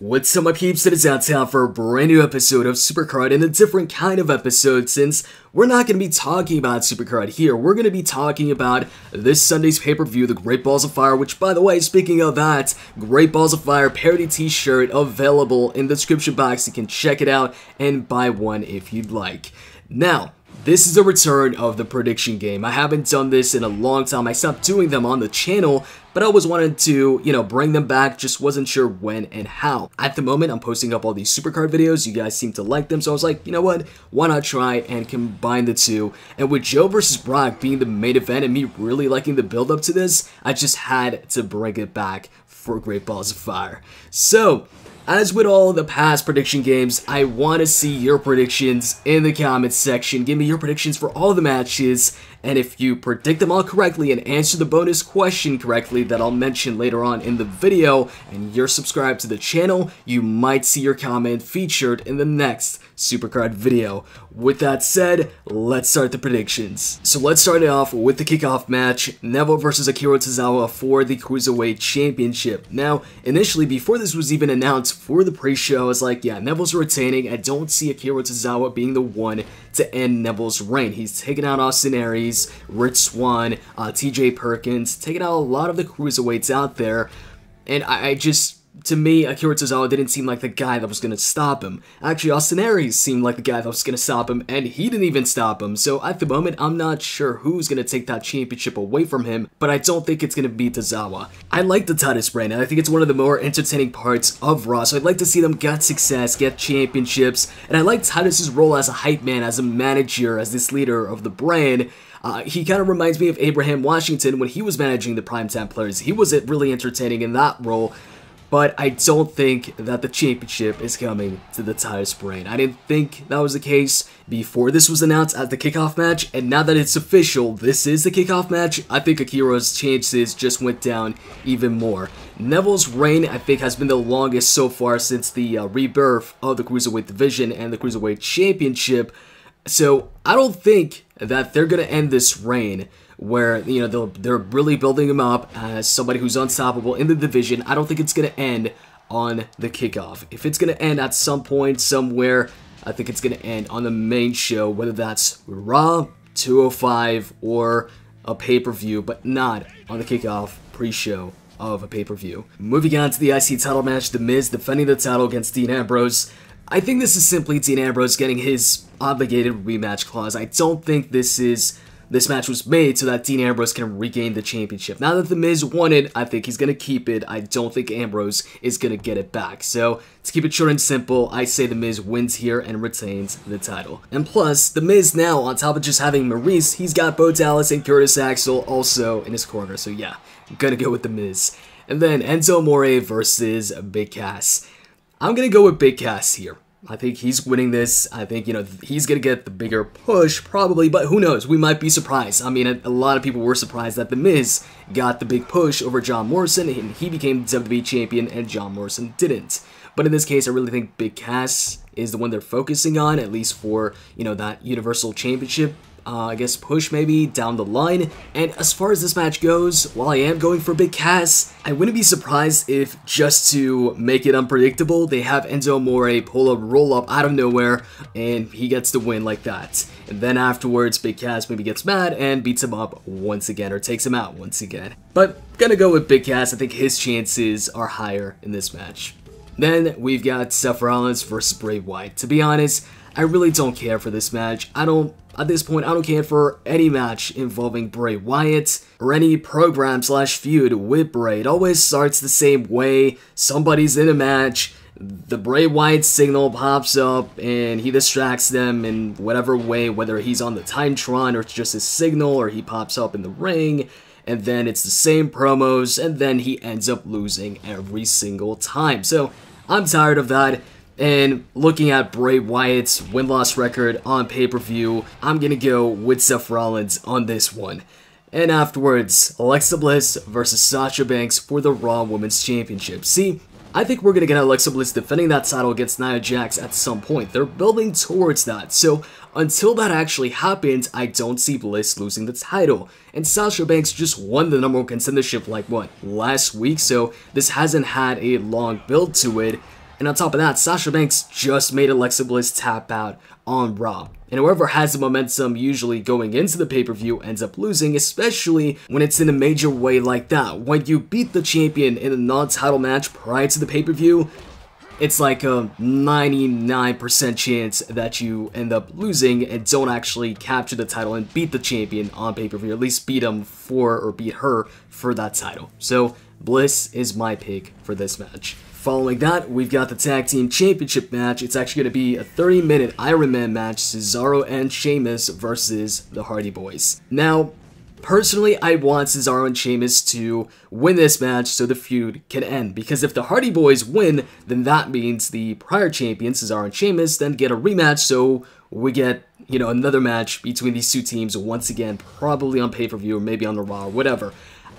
What's up, my peeps? It is out time for a brand new episode of Supercard, and a different kind of episode since we're not going to be talking about Supercard here. We're going to be talking about this Sunday's pay-per-view, the Great Balls of Fire, which, by the way, speaking of that, Great Balls of Fire parody t-shirt available in the description box. You can check it out and buy one if you'd like. Now, this is a return of the prediction game. I haven't done this in a long time. I stopped doing them on the channel, but I always wanted to, bring them back, just wasn't sure when and how. At the moment, I'm posting up all these Supercard videos. You guys seem to like them, so I was like, you know what? Why not try and combine the two? And with Joe versus Brock being the main event and me really liking the build-up to this, I just had to bring it back for Great Balls of Fire. So, as with all the past prediction games, I want to see your predictions in the comments section. Give me your predictions for all the matches, and if you predict them all correctly and answer the bonus question correctly that I'll mention later on in the video, and you're subscribed to the channel, you might see your comment featured in the next Supercard video. With that said, let's start the predictions. So let's start it off with the kickoff match, Neville versus Akira Tozawa for the Cruiserweight Championship. Now, initially, before this was even announced for the pre-show, I was like, yeah, Neville's retaining. I don't see Akira Tozawa being the one to end Neville's reign. He's taken out Austin Aries, Rich Swann, TJ Perkins, taken out a lot of the Cruiserweights out there, and to me, Akira Tozawa didn't seem like the guy that was going to stop him. Actually, Austin Aries seemed like the guy that was going to stop him, and he didn't even stop him. So at the moment, I'm not sure who's going to take that championship away from him, but I don't think it's going to be Tozawa. I like the Titus brand, and I think it's one of the more entertaining parts of Raw, so I'd like to see them get success, get championships, and I like Titus's role as a hype man, as a manager, as this leader of the brand. He kind of reminds me of Abraham Washington when he was managing the Primetime Players. He was really entertaining in that role. But I don't think that the championship is coming to the Titus brand. I didn't think that was the case before this was announced as the kickoff match, and now that it's official, this is the kickoff match, I think Akira's chances just went down even more. Neville's reign, I think, has been the longest so far since the rebirth of the Cruiserweight division and the Cruiserweight Championship, so I don't think that they're going to end this reign where, they're really building him up as somebody who's unstoppable in the division. I don't think it's going to end on the kickoff. If it's going to end at some point, somewhere, I think it's going to end on the main show, whether that's Raw, 205, or a pay-per-view, but not on the kickoff pre-show of a pay-per-view. Moving on to the IC title match, The Miz defending the title against Dean Ambrose. I think this is simply Dean Ambrose getting his obligated rematch clause. I don't think this match was made so that Dean Ambrose can regain the championship. Now that The Miz won it, I think he's going to keep it. I don't think Ambrose is going to get it back. So, to keep it short and simple, I say The Miz wins here and retains the title. And plus, The Miz now, on top of just having Maurice, he's got Bo Dallas and Curtis Axel also in his corner. So yeah, I'm going to go with The Miz. And then Enzo Amore versus Big Cass. I'm going to go with Big Cass here. I think he's winning this. I think, he's going to get the bigger push, probably, but who knows? We might be surprised. I mean, a lot of people were surprised that The Miz got the big push over John Morrison, and he became WWE champion, and John Morrison didn't. But in this case, I really think Big Cass is the one they're focusing on, at least for, that Universal Championship, I guess, push maybe down the line. And as far as this match goes, while I am going for Big Cass, I wouldn't be surprised if, just to make it unpredictable, they have Enzo Amore pull a roll-up out of nowhere, and he gets the win like that. And then afterwards, Big Cass maybe gets mad and beats him up once again, or takes him out once again. But gonna go with Big Cass. I think his chances are higher in this match. Then we've got Seth Rollins versus Bray Wyatt. To be honest, I really don't care for this match. At this point, I don't care for any match involving Bray Wyatt or any program/feud with Bray. It always starts the same way. Somebody's in a match, the Bray Wyatt signal pops up, and he distracts them in whatever way, whether he's on the Timetron or it's just his signal, or he pops up in the ring, and then it's the same promos, and then he ends up losing every single time. So, I'm tired of that. And looking at Bray Wyatt's win-loss record on pay-per-view, I'm gonna go with Seth Rollins on this one. And afterwards, Alexa Bliss versus Sasha Banks for the Raw Women's Championship. See, I think we're gonna get Alexa Bliss defending that title against Nia Jax at some point. They're building towards that, so until that actually happens, I don't see Bliss losing the title. And Sasha Banks just won the #1 contendership like, what, last week? So this hasn't had a long build to it. And on top of that, Sasha Banks just made Alexa Bliss tap out on Raw. And whoever has the momentum usually going into the pay-per-view ends up losing, especially when it's in a major way like that. When you beat the champion in a non-title match prior to the pay-per-view, it's like a 99% chance that you end up losing and don't actually capture the title and beat the champion on pay-per-view, at least beat him for, or beat her for that title. So Bliss is my pick for this match. Following that, we've got the Tag Team Championship match. It's actually going to be a 30-minute Iron Man match, Cesaro and Sheamus versus the Hardy Boys. Now, personally, I want Cesaro and Sheamus to win this match so the feud can end, because if the Hardy Boys win, then that means the prior champions, Cesaro and Sheamus, then get a rematch, so we get, you know, another match between these two teams once again, probably on pay-per-view or maybe on the Raw or whatever.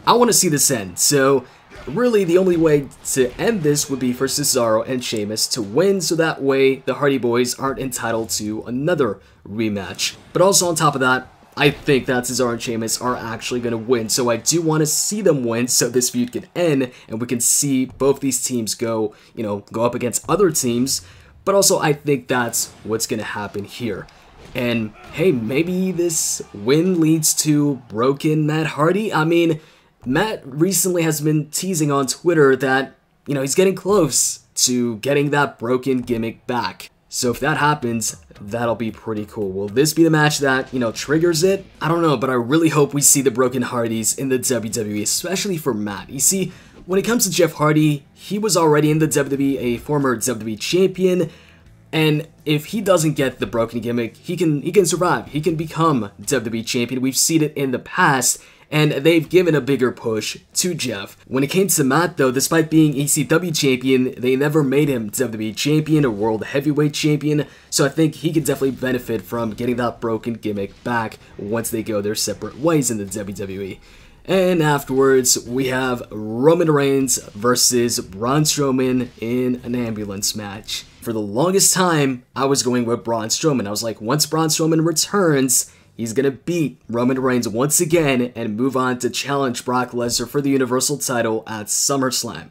I want to see this end, so really the only way to end this would be for Cesaro and Sheamus to win, so that way the Hardy Boys aren't entitled to another rematch. But also on top of that, I think that Cesaro and Sheamus are actually going to win, so I do want to see them win so this feud can end and we can see both these teams go, you know, go up against other teams. But also I think that's what's going to happen here. And hey, maybe this win leads to broken Matt Hardy. I mean, Matt recently has been teasing on Twitter that, you know, he's getting close to getting that broken gimmick back. So if that happens, that'll be pretty cool. Will this be the match that, you know, triggers it? I don't know, but I really hope we see the broken Hardys in the WWE, especially for Matt. You see, when it comes to Jeff Hardy, he was already in the WWE, a former WWE champion, and if he doesn't get the broken gimmick, he can survive. He can become WWE champion. We've seen it in the past, and they've given a bigger push to Jeff. When it came to Matt, though, despite being ECW champion, they never made him WWE champion or World Heavyweight champion, so I think he could definitely benefit from getting that broken gimmick back once they go their separate ways in the WWE. And afterwards, we have Roman Reigns versus Braun Strowman in an ambulance match. For the longest time, I was going with Braun Strowman. I was like, once Braun Strowman returns, he's gonna beat Roman Reigns once again and move on to challenge Brock Lesnar for the Universal title at SummerSlam.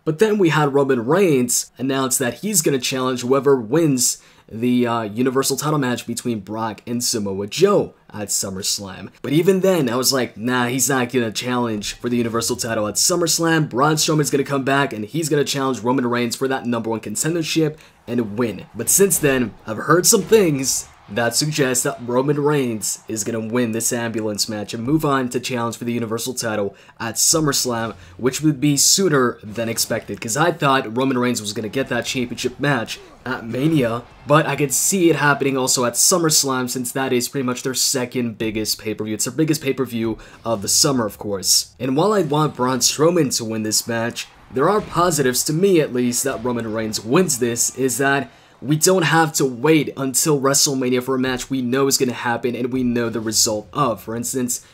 But then we had Roman Reigns announce that he's gonna challenge whoever wins the Universal title match between Brock and Samoa Joe at SummerSlam. But even then, I was like, nah, he's not gonna challenge for the Universal title at SummerSlam. Braun Strowman's gonna come back and he's gonna challenge Roman Reigns for that #1 contendership and win. But since then, I've heard some things that suggests that Roman Reigns is going to win this ambulance match and move on to challenge for the Universal title at SummerSlam, which would be sooner than expected, because I thought Roman Reigns was going to get that championship match at Mania, but I could see it happening also at SummerSlam, since that is pretty much their second biggest pay-per-view. It's their biggest pay-per-view of the summer, of course. And while I want Braun Strowman to win this match, there are positives, to me at least, that Roman Reigns wins this, is that we don't have to wait until WrestleMania for a match we know is going to happen and we know the result of. For instance,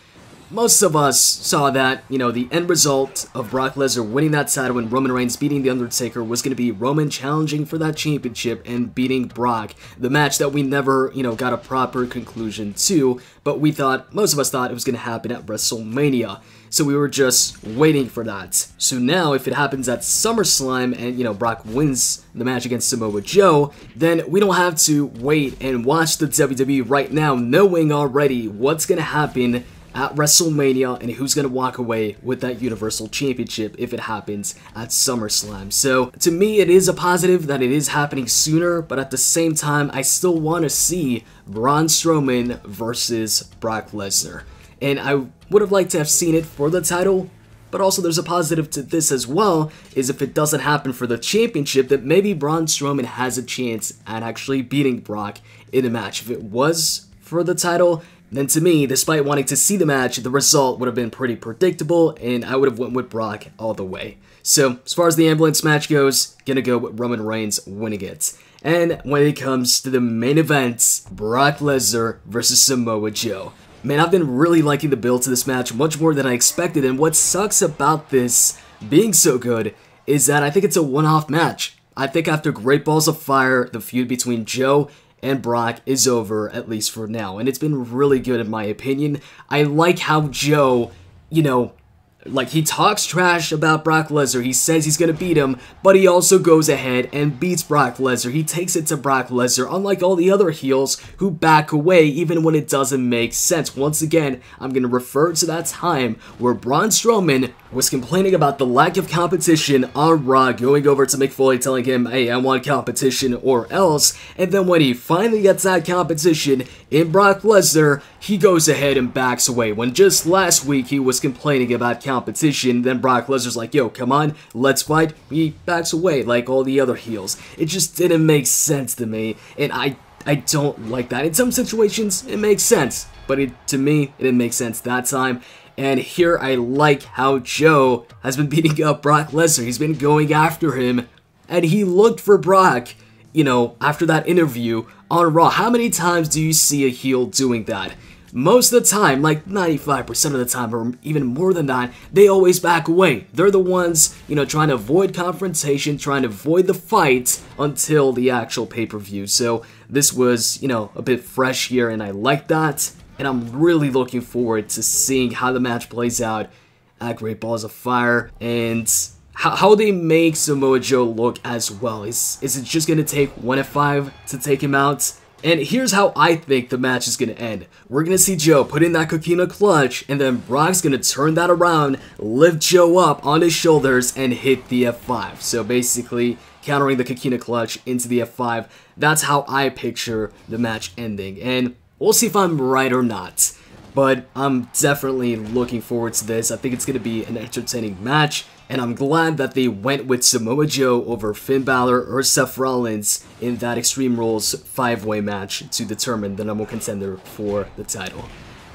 most of us saw that, you know, the end result of Brock Lesnar winning that title and Roman Reigns beating The Undertaker was going to be Roman challenging for that championship and beating Brock. The match that we never, you know, got a proper conclusion to, but we thought, most of us thought it was going to happen at WrestleMania. So we were just waiting for that. So now, if it happens at SummerSlam and, you know, Brock wins the match against Samoa Joe, then we don't have to wait and watch the WWE right now, knowing already what's going to happen at WrestleMania and who's going to walk away with that Universal Championship if it happens at SummerSlam. So to me, it is a positive that it is happening sooner, but at the same time, I still want to see Braun Strowman versus Brock Lesnar. And I would have liked to have seen it for the title, but also there's a positive to this as well, is if it doesn't happen for the championship, that maybe Braun Strowman has a chance at actually beating Brock in a match. If it was for the title, then to me, despite wanting to see the match, the result would have been pretty predictable, and I would have went with Brock all the way. So, as far as the ambulance match goes, gonna go with Roman Reigns winning it. And when it comes to the main event, Brock Lesnar versus Samoa Joe. Man, I've been really liking the build to this match much more than I expected, and what sucks about this being so good is that I think it's a one-off match. I think after Great Balls of Fire, the feud between Joe and Brock is over, at least for now, and it's been really good in my opinion. I like how Joe, you know, Like, he talks trash about Brock Lesnar, he says he's gonna beat him, but he also goes ahead and beats Brock Lesnar. He takes it to Brock Lesnar, unlike all the other heels who back away even when it doesn't make sense. Once again, I'm gonna refer to that time where Braun Strowman was complaining about the lack of competition on Raw, going over to Mick Foley telling him, hey, I want competition or else, and then when he finally gets that competition in Brock Lesnar, he goes ahead and backs away. When just last week he was complaining about competition, then Brock Lesnar's like, yo, come on, let's fight. He backs away like all the other heels. It just didn't make sense to me, and I don't like that. In some situations, it makes sense, but to me, it didn't make sense that time. And here I like how Joe has been beating up Brock Lesnar. He's been going after him, and he looked for Brock, you know, after that interview on Raw. How many times do you see a heel doing that? Most of the time, like 95% of the time, or even more than that, they always back away. They're the ones, you know, trying to avoid confrontation, trying to avoid the fight until the actual pay-per-view. So this was, you know, a bit fresh here, and I like that. And I'm really looking forward to seeing how the match plays out at Great Balls of Fire, and how they make Samoa Joe look as well. Is it just going to take 1 F5 to take him out? And here's how I think the match is going to end. We're going to see Joe put in that coquina clutch, and then Brock's going to turn that around, lift Joe up on his shoulders, and hit the F5. So basically, countering the coquina clutch into the F5. That's how I picture the match ending. And we'll see if I'm right or not. But I'm definitely looking forward to this. I think it's going to be an entertaining match. And I'm glad that they went with Samoa Joe over Finn Balor or Seth Rollins in that Extreme Rules 5-way match to determine the number one contender for the title.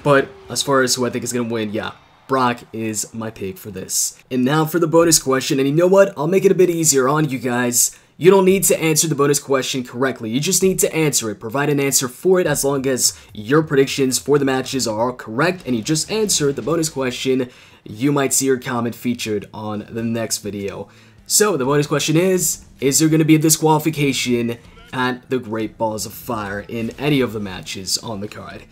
But as far as who I think is going to win, yeah, Brock is my pick for this. And now for the bonus question, and you know what? I'll make it a bit easier on you guys. You don't need to answer the bonus question correctly, you just need to answer it. Provide an answer for it as long as your predictions for the matches are all correct and you just answer the bonus question. You might see your comment featured on the next video. So the bonus question is there going to be a disqualification at the Great Balls of Fire in any of the matches on the card?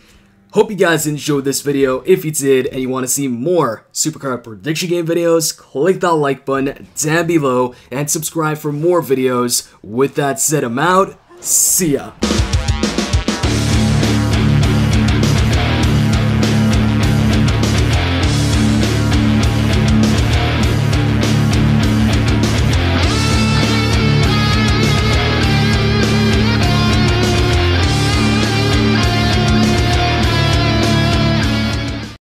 Hope you guys enjoyed this video. If you did and you want to see more Supercard prediction game videos, click that like button down below and subscribe for more videos. With that said, I'm out. See ya.